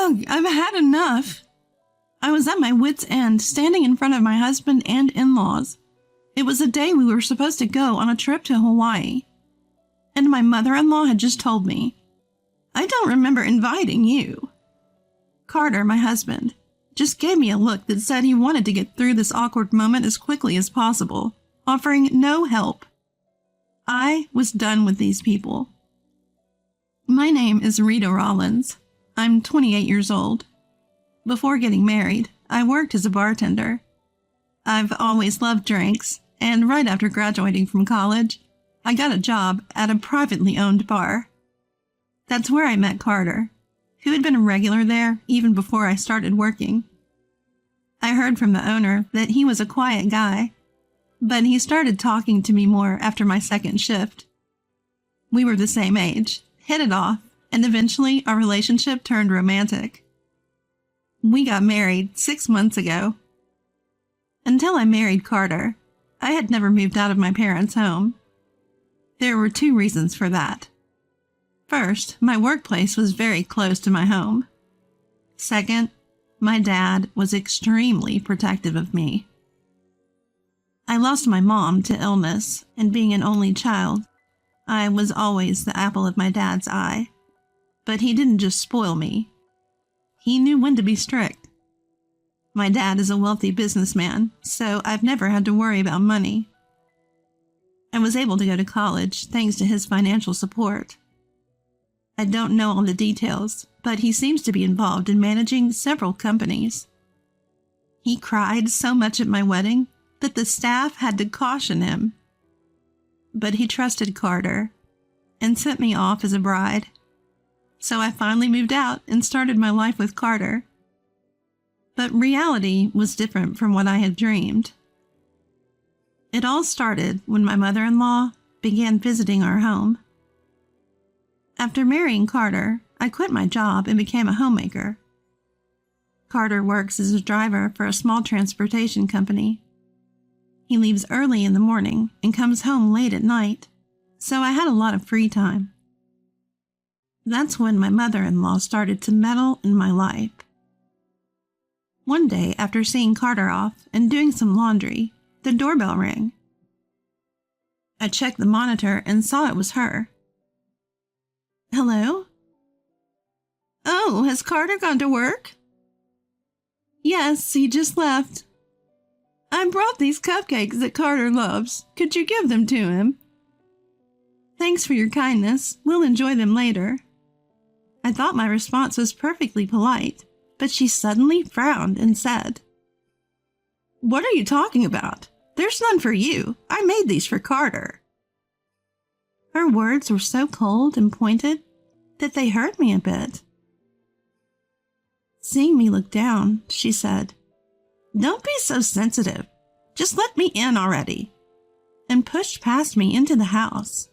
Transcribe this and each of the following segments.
Ugh, I've had enough. I was at my wit's end, standing in front of my husband and in-laws. It was the day we were supposed to go on a trip to Hawaii. And my mother-in-law had just told me, "I don't remember inviting you." Carter, my husband, just gave me a look that said he wanted to get through this awkward moment as quickly as possible, offering no help. I was done with these people. My name is Rita Rollins. I'm 28 years old. Before getting married, I worked as a bartender. I've always loved drinks, and right after graduating from college, I got a job at a privately owned bar. That's where I met Carter, who had been a regular there even before I started working. I heard from the owner that he was a quiet guy, but he started talking to me more after my second shift. We were the same age, hit it off, and eventually our relationship turned romantic. We got married 6 months ago. Until I married Carter, I had never moved out of my parents' home. There were 2 reasons for that. First, my workplace was very close to my home. Second, my dad was extremely protective of me. I lost my mom to illness, and being an only child, I was always the apple of my dad's eye. But he didn't just spoil me. He knew when to be strict. My dad is a wealthy businessman, so I've never had to worry about money. I was able to go to college thanks to his financial support. I don't know all the details, but he seems to be involved in managing several companies. He cried so much at my wedding that the staff had to caution him. But he trusted Carter and sent me off as a bride. So I finally moved out and started my life with Carter. But reality was different from what I had dreamed. It all started when my mother-in-law began visiting our home. After marrying Carter, I quit my job and became a homemaker. Carter works as a driver for a small transportation company. He leaves early in the morning and comes home late at night, so I had a lot of free time. That's when my mother-in-law started to meddle in my life. One day, after seeing Carter off and doing some laundry, the doorbell rang. I checked the monitor and saw it was her. "Hello?" "Oh, has Carter gone to work?" "Yes, he just left." "I brought these cupcakes that Carter loves. Could you give them to him?" "Thanks for your kindness. We'll enjoy them later." I thought my response was perfectly polite, but she suddenly frowned and said, "What are you talking about? There's none for you. I made these for Carter." Her words were so cold and pointed that they hurt me a bit. Seeing me look down, she said, "Don't be so sensitive. Just let me in already," and pushed past me into the house.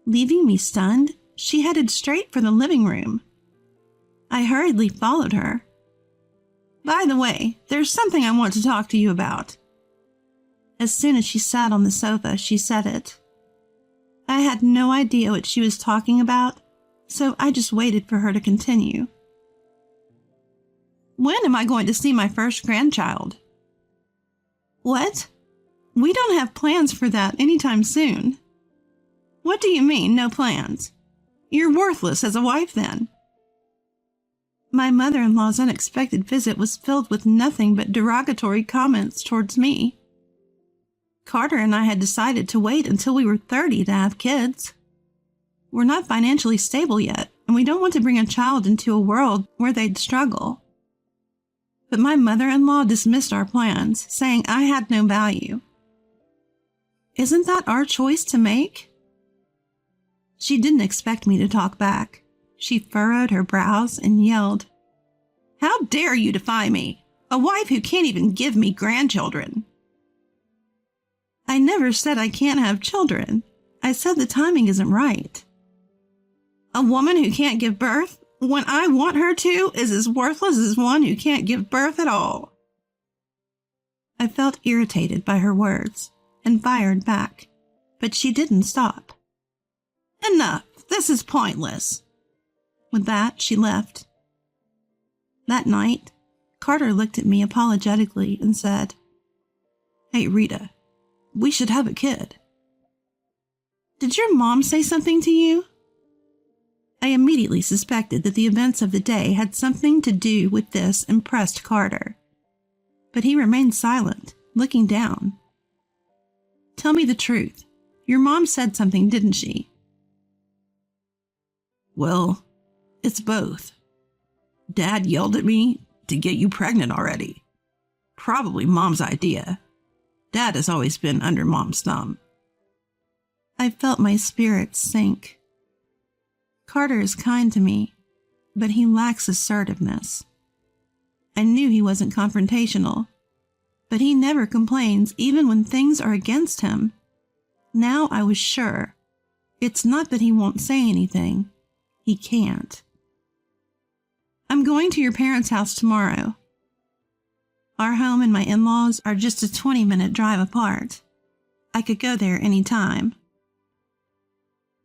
Leaving me stunned, she headed straight for the living room. I hurriedly followed her. "By the way, there's something I want to talk to you about." As soon as she sat on the sofa, she said it. I had no idea what she was talking about, so I just waited for her to continue. "When am I going to see my first grandchild?" "What? We don't have plans for that anytime soon." "What do you mean, no plans? You're worthless as a wife then." My mother-in-law's unexpected visit was filled with nothing but derogatory comments towards me. Carter and I had decided to wait until we were 30 to have kids. We're not financially stable yet, and we don't want to bring a child into a world where they'd struggle. But my mother-in-law dismissed our plans, saying I had no value. Isn't that our choice to make? She didn't expect me to talk back. She furrowed her brows and yelled, "How dare you defy me? A wife who can't even give me grandchildren." "I never said I can't have children. I said the timing isn't right." "A woman who can't give birth when I want her to is as worthless as one who can't give birth at all." I felt irritated by her words and fired back, but she didn't stop. "Enough! This is pointless." With that, she left. That night, Carter looked at me apologetically and said, "Hey, Rita, we should have a kid." "Did your mom say something to you?" I immediately suspected that the events of the day had something to do with this impressed Carter. But he remained silent, looking down. "Tell me the truth. Your mom said something, didn't she?" "Well, it's both. Dad yelled at me to get you pregnant already. Probably Mom's idea. Dad has always been under Mom's thumb." I felt my spirits sink. Carter is kind to me, but he lacks assertiveness. I knew he wasn't confrontational, but he never complains even when things are against him. Now I was sure. It's not that he won't say anything. He can't. "I'm going to your parents' house tomorrow. Our home and my in-laws are just a 20-minute drive apart. I could go there any time."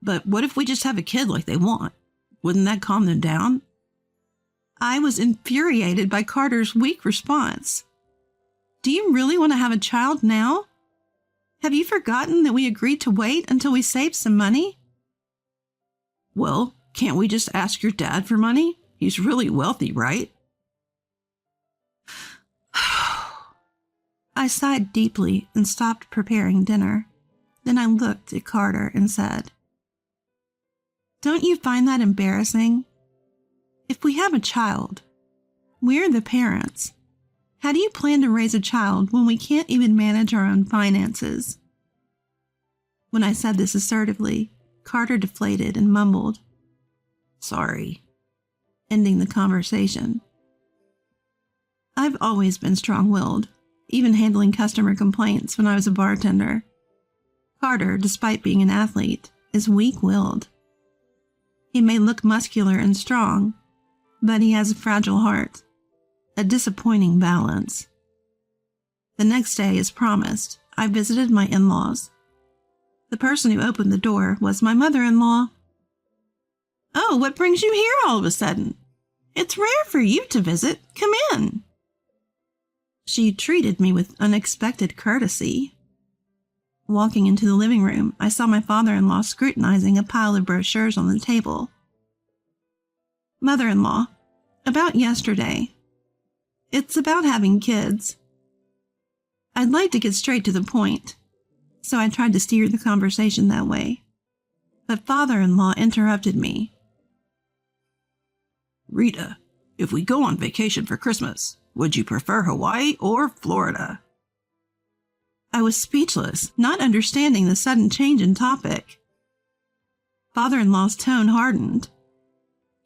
"But what if we just have a kid like they want? Wouldn't that calm them down?" I was infuriated by Carter's weak response. "Do you really want to have a child now? Have you forgotten that we agreed to wait until we saved some money?" "Well, can't we just ask your dad for money? He's really wealthy, right?" I sighed deeply and stopped preparing dinner. Then I looked at Carter and said, "Don't you find that embarrassing? If we have a child, we're the parents. How do you plan to raise a child when we can't even manage our own finances?" When I said this assertively, Carter deflated and mumbled, "Sorry," ending the conversation. I've always been strong-willed, even handling customer complaints when I was a bartender. Carter, despite being an athlete, is weak-willed. He may look muscular and strong, but he has a fragile heart, a disappointing balance. The next day, as promised, I visited my in-laws. The person who opened the door was my mother-in-law. "Oh, what brings you here all of a sudden? It's rare for you to visit. Come in." She treated me with unexpected courtesy. Walking into the living room, I saw my father-in-law scrutinizing a pile of brochures on the table. "Mother-in-law, about yesterday. It's about having kids." I'd like to get straight to the point, so I tried to steer the conversation that way. But father-in-law interrupted me. "Rita, if we go on vacation for Christmas, would you prefer Hawaii or Florida?" I was speechless, not understanding the sudden change in topic. Father-in-law's tone hardened.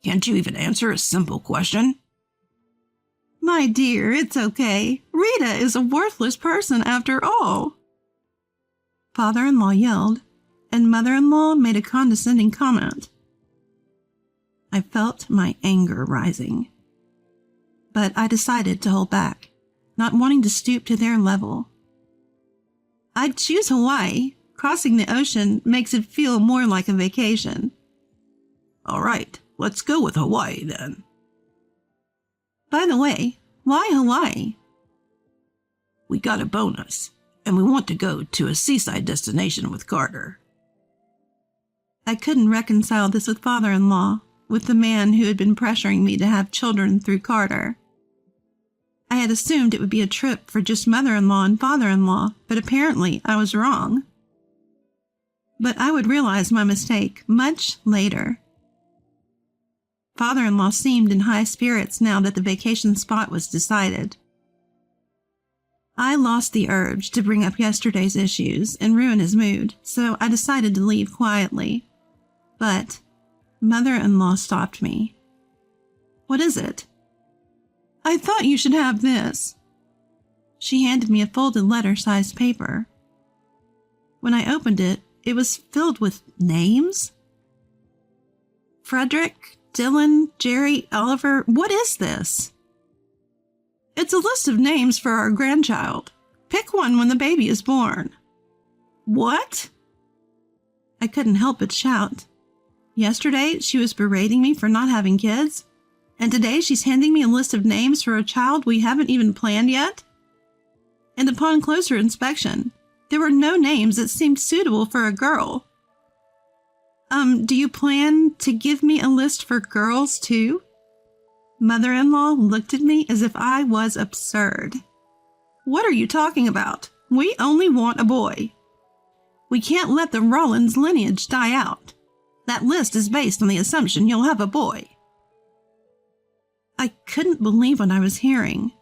"Can't you even answer a simple question?" "My dear, it's okay. Rita is a worthless person after all." Father-in-law yelled, and mother-in-law made a condescending comment. I felt my anger rising. But I decided to hold back, not wanting to stoop to their level. "I'd choose Hawaii. Crossing the ocean makes it feel more like a vacation." "All right, let's go with Hawaii then." "By the way, why Hawaii?" "We got a bonus, and we want to go to a seaside destination with Carter." I couldn't reconcile this with father-in-law, with the man who had been pressuring me to have children through Carter. I had assumed it would be a trip for just mother-in-law and father-in-law, but apparently I was wrong. But I would realize my mistake much later. Father-in-law seemed in high spirits now that the vacation spot was decided. I lost the urge to bring up yesterday's issues and ruin his mood, so I decided to leave quietly. But mother-in-law stopped me. "What is it?" "I thought you should have this." She handed me a folded letter-sized paper. When I opened it, it was filled with names. Frederick, Dylan, Jerry, Oliver, what is this? "It's a list of names for our grandchild. Pick one when the baby is born." "What?" I couldn't help but shout. Yesterday, she was berating me for not having kids, And today she's handing me a list of names for a child we haven't even planned yet? And upon closer inspection, there were no names that seemed suitable for a girl. Do you plan to give me a list for girls too? Mother-in-law looked at me as if I was absurd. What are you talking about? We only want a boy. We can't let the Rollins lineage die out. That list is based on the assumption you'll have a boy. I couldn't believe what I was hearing.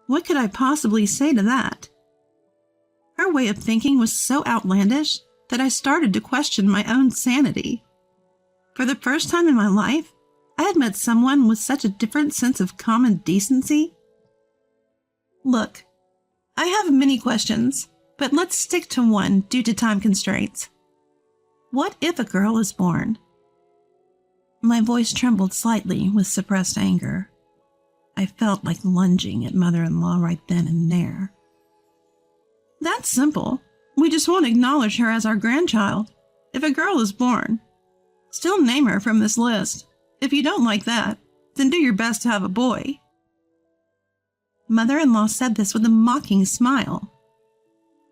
What could I possibly say to that? Her way of thinking was so outlandish that I started to question my own sanity. For the first time in my life, I had met someone with such a different sense of common decency. Look, I have many questions, but let's stick to one due to time constraints. What if a girl is born? My voice trembled slightly with suppressed anger. I felt like lunging at mother-in-law right then and there. That's simple. We just won't acknowledge her as our grandchild. If a girl is born, still name her from this list. If you don't like that, then do your best to have a boy. Mother-in-law said this with a mocking smile.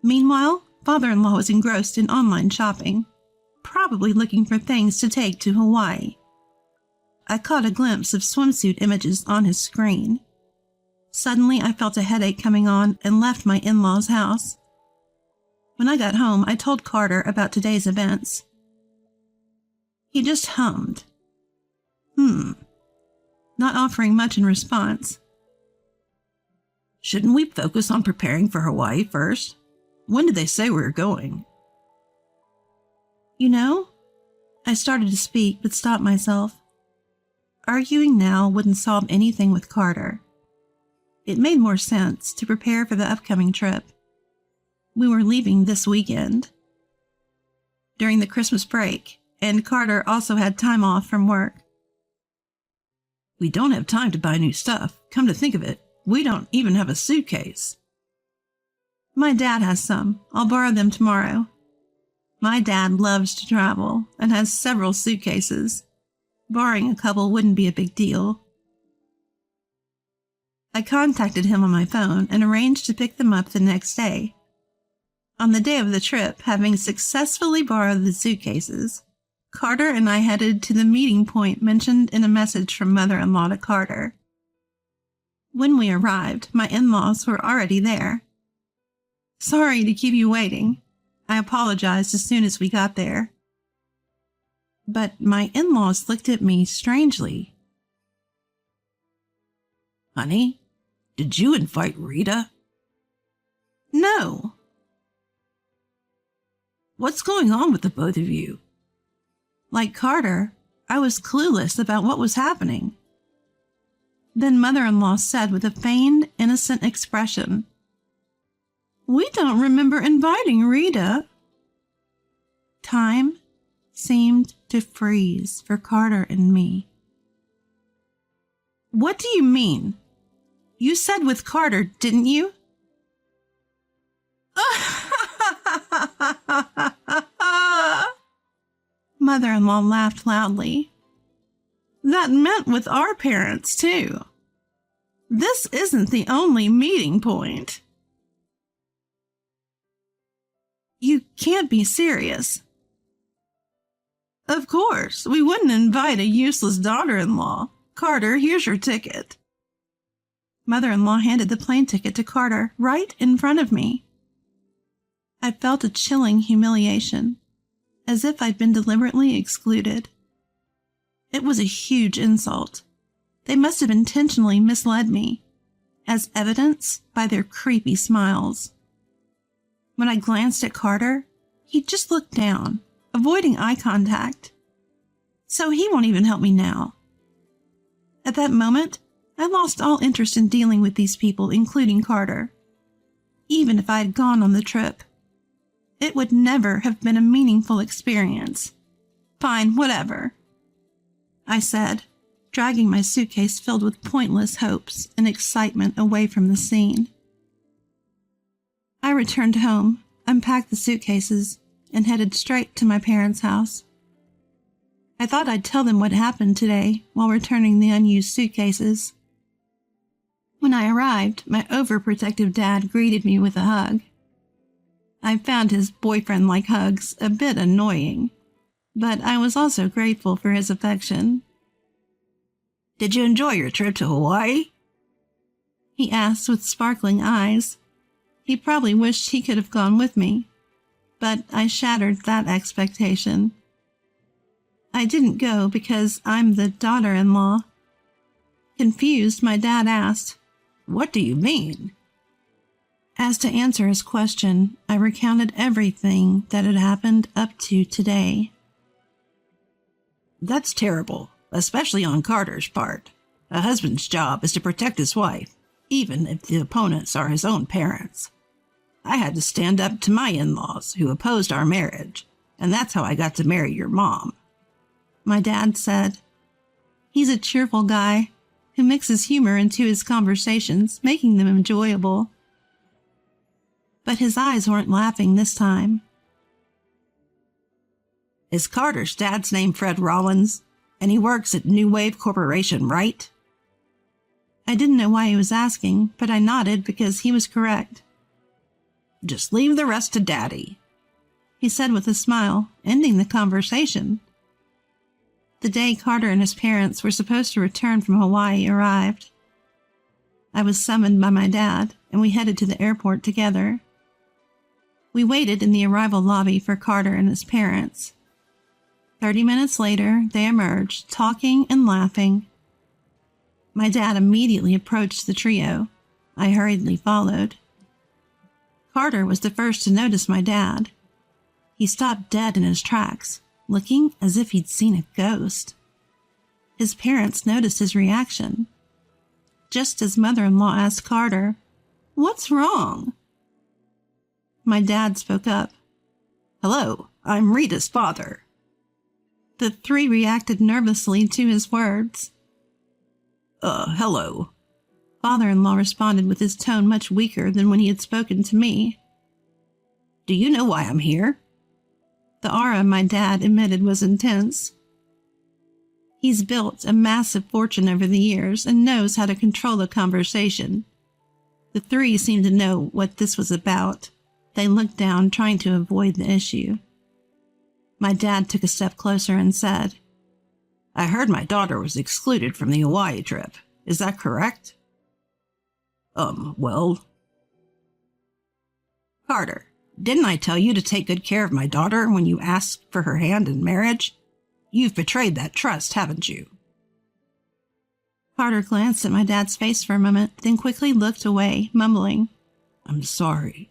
Meanwhile, father-in-law was engrossed in online shopping, probably looking for things to take to Hawaii. I caught a glimpse of swimsuit images on his screen. Suddenly, I felt a headache coming on and left my in-laws' house. When I got home, I told Carter about today's events. He just hummed. Not offering much in response. Shouldn't we focus on preparing for Hawaii first? When did they say we were going? You know, I started to speak but stopped myself. Arguing now wouldn't solve anything with Carter. It made more sense to prepare for the upcoming trip. We were leaving this weekend, during the Christmas break, and Carter also had time off from work. We don't have time to buy new stuff. Come to think of it, we don't even have a suitcase. My dad has some. I'll borrow them tomorrow. My dad loves to travel and has several suitcases. Borrowing a couple wouldn't be a big deal. I contacted him on my phone and arranged to pick them up the next day. On the day of the trip, having successfully borrowed the suitcases, Carter and I headed to the meeting point mentioned in a message from mother-in-law to Carter. When we arrived, my in-laws were already there. Sorry to keep you waiting. I apologized as soon as we got there. But my in-laws looked at me strangely. Honey, did you invite Rita? No. What's going on with the both of you? Like Carter, I was clueless about what was happening. Then mother-in-law said with a feigned, innocent expression, "We don't remember inviting Rita." Time seemed to freeze for Carter and me. What do you mean? You said with Carter, didn't you? Mother-in-law laughed loudly. That meant with our parents, too. This isn't the only meeting point. You can't be serious. Of course, we wouldn't invite a useless daughter-in-law. Carter, here's your ticket. Mother-in-law handed the plane ticket to Carter right in front of me. I felt a chilling humiliation, as if I'd been deliberately excluded. It was a huge insult. They must have intentionally misled me, as evidenced by their creepy smiles. When I glanced at Carter, he just looked down, avoiding eye contact. So he won't even help me now. At that moment, I lost all interest in dealing with these people, including Carter. Even if I had gone on the trip, it would never have been a meaningful experience. Fine, whatever, I said, dragging my suitcase filled with pointless hopes and excitement away from the scene. I returned home, unpacked the suitcases, and headed straight to my parents' house. I thought I'd tell them what happened today while returning the unused suitcases. When I arrived, my overprotective dad greeted me with a hug. I found his boyfriend-like hugs a bit annoying, but I was also grateful for his affection. Did you enjoy your trip to Hawaii? He asked with sparkling eyes. He probably wished he could have gone with me, but I shattered that expectation. I didn't go because I'm the daughter-in-law. Confused, my dad asked, "What do you mean?" As to answer his question, I recounted everything that had happened up to today. That's terrible, especially on Carter's part. A husband's job is to protect his wife, even if the opponents are his own parents. I had to stand up to my in-laws who opposed our marriage, and that's how I got to marry your mom. My dad said. He's a cheerful guy who mixes humor into his conversations, making them enjoyable. But his eyes weren't laughing this time. Is Carter's dad's name Fred Rollins, and he works at New Wave Corporation, right? I didn't know why he was asking, but I nodded because he was correct. Just leave the rest to Daddy, he said with a smile, ending the conversation. The day Carter and his parents were supposed to return from Hawaii arrived. I was summoned by my dad, and we headed to the airport together. We waited in the arrival lobby for Carter and his parents. 30 minutes later, they emerged, talking and laughing. My dad immediately approached the trio. I hurriedly followed. Carter was the first to notice my dad. He stopped dead in his tracks, looking as if he'd seen a ghost. His parents noticed his reaction. Just as mother-in-law asked Carter, "What's wrong?" My dad spoke up. "Hello, I'm Rita's father." The three reacted nervously to his words. Hello." Father-in-law responded with his tone much weaker than when he had spoken to me. "Do you know why I'm here?" The aura my dad emitted was intense. He's built a massive fortune over the years and knows how to control a conversation. The three seemed to know what this was about. They looked down, trying to avoid the issue. My dad took a step closer and said, "I heard my daughter was excluded from the Hawaii trip. Is that correct?" Well... "Carter, didn't I tell you to take good care of my daughter when you asked for her hand in marriage? You've betrayed that trust, haven't you?" Carter glanced at my dad's face for a moment, then quickly looked away, mumbling, "I'm sorry."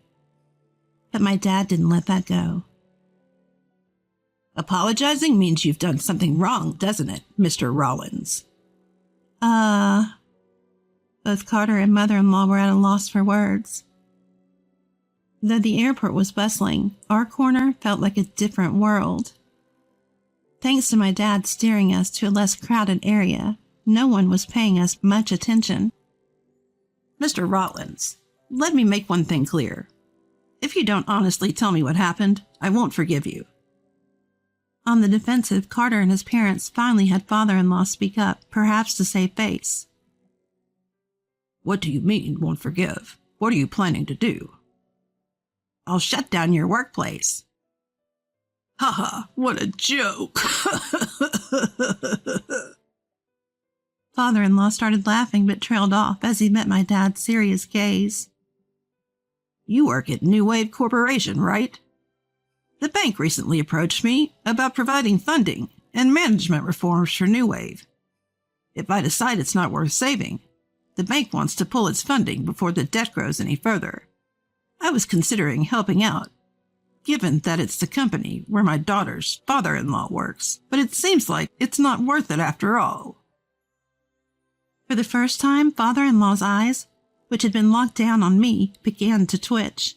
But my dad didn't let that go. "Apologizing means you've done something wrong, doesn't it, Mr. Rollins?" Both Carter and mother-in-law were at a loss for words. Though the airport was bustling, our corner felt like a different world. Thanks to my dad steering us to a less crowded area, no one was paying us much attention. "Mr. Rollins, let me make one thing clear. If you don't honestly tell me what happened, I won't forgive you." On the defensive, Carter and his parents finally had father-in-law speak up, perhaps to save face. "What do you mean, won't forgive? What are you planning to do?" "I'll shut down your workplace." "Haha, what a joke." Father-in-law started laughing but trailed off as he met my dad's serious gaze. "You work at New Wave Corporation, right? The bank recently approached me about providing funding and management reforms for New Wave. If I decide it's not worth saving, the bank wants to pull its funding before the debt grows any further. I was considering helping out, given that it's the company where my daughter's father-in-law works, but it seems like it's not worth it after all." For the first time, father-in-law's eyes, which had been locked down on me, began to twitch.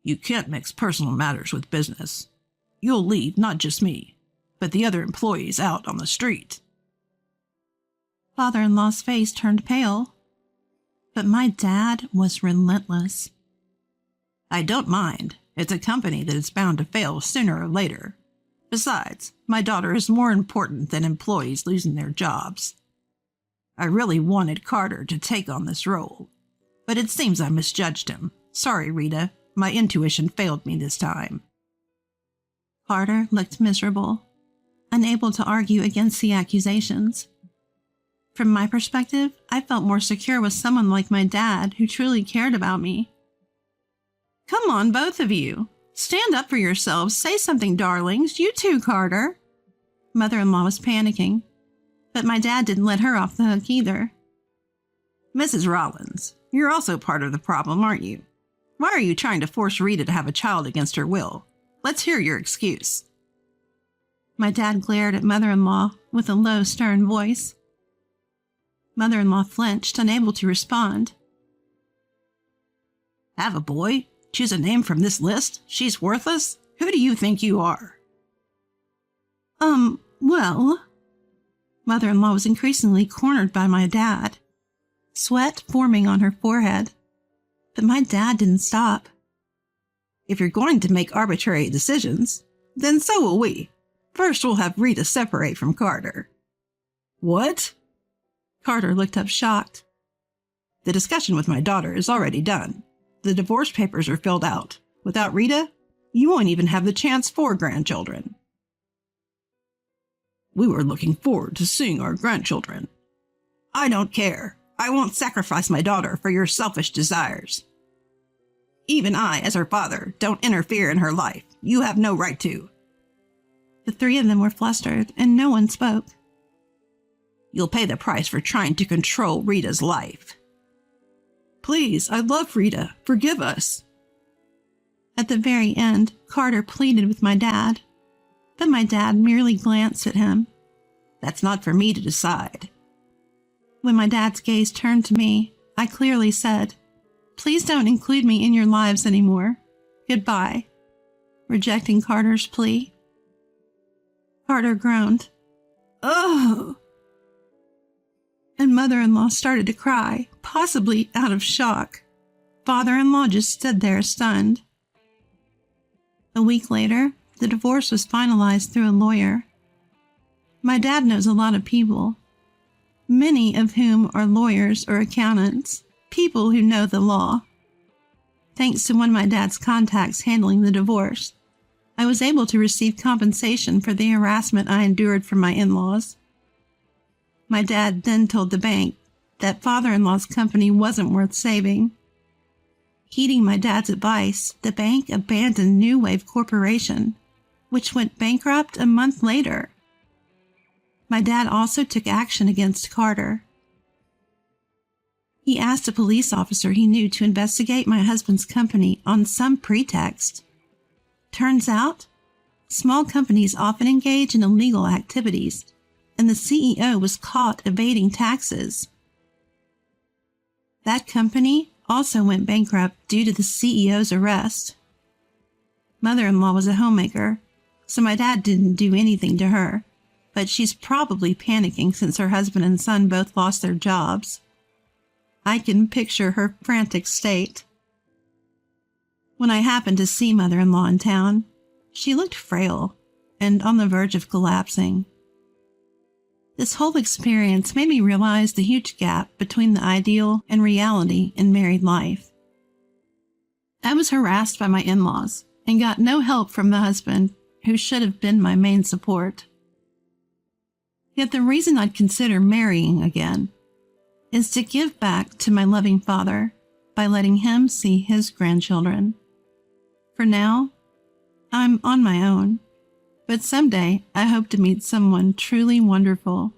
"You can't mix personal matters with business. You'll leave not just me, but the other employees out on the street." Father-in-law's face turned pale, but my dad was relentless. "I don't mind. It's a company that is bound to fail sooner or later. Besides, my daughter is more important than employees losing their jobs. I really wanted Carter to take on this role, but it seems I misjudged him. Sorry, Rita. My intuition failed me this time." Carter looked miserable, unable to argue against the accusations. From my perspective, I felt more secure with someone like my dad who truly cared about me. "Come on, both of you. Stand up for yourselves. Say something, darlings. You too, Carter." Mother-in-law was panicking, but my dad didn't let her off the hook either. "Mrs. Rollins, you're also part of the problem, aren't you? Why are you trying to force Rita to have a child against her will? Let's hear your excuse." My dad glared at mother-in-law with a low, stern voice. Mother-in-law flinched, unable to respond. "Have a boy? Choose a name from this list? She's worthless? Who do you think you are?" Well..." Mother-in-law was increasingly cornered by my dad, sweat forming on her forehead. But my dad didn't stop. "If you're going to make arbitrary decisions, then so will we. First, we'll have Rita separate from Carter." "What?" Carter looked up shocked. "The discussion with my daughter is already done. The divorce papers are filled out. Without Rita, you won't even have the chance for grandchildren." "We were looking forward to seeing our grandchildren." "I don't care. I won't sacrifice my daughter for your selfish desires. Even I, as her father, don't interfere in her life. You have no right to." The three of them were flustered, and no one spoke. "You'll pay the price for trying to control Rita's life." "Please, I love Rita. Forgive us." At the very end, Carter pleaded with my dad, but my dad merely glanced at him. "That's not for me to decide." When my dad's gaze turned to me, I clearly said, "Please don't include me in your lives anymore. Goodbye," rejecting Carter's plea. Carter groaned, "Oh!" and mother-in-law started to cry, possibly out of shock. Father-in-law just stood there stunned. A week later, the divorce was finalized through a lawyer. My dad knows a lot of people, many of whom are lawyers or accountants, people who know the law. Thanks to one of my dad's contacts handling the divorce, I was able to receive compensation for the harassment I endured from my in-laws. My dad then told the bank that father-in-law's company wasn't worth saving. Heeding my dad's advice, the bank abandoned New Wave Corporation, which went bankrupt a month later. My dad also took action against Carter. He asked a police officer he knew to investigate my husband's company on some pretext. Turns out, small companies often engage in illegal activities, and the CEO was caught evading taxes. That company also went bankrupt due to the CEO's arrest. Mother-in-law was a homemaker, so my dad didn't do anything to her, but she's probably panicking since her husband and son both lost their jobs. I can picture her frantic state. When I happened to see mother-in-law in town, she looked frail and on the verge of collapsing. This whole experience made me realize the huge gap between the ideal and reality in married life. I was harassed by my in-laws and got no help from the husband who should have been my main support. Yet the reason I'd consider marrying again is to give back to my loving father by letting him see his grandchildren. For now, I'm on my own, but someday I hope to meet someone truly wonderful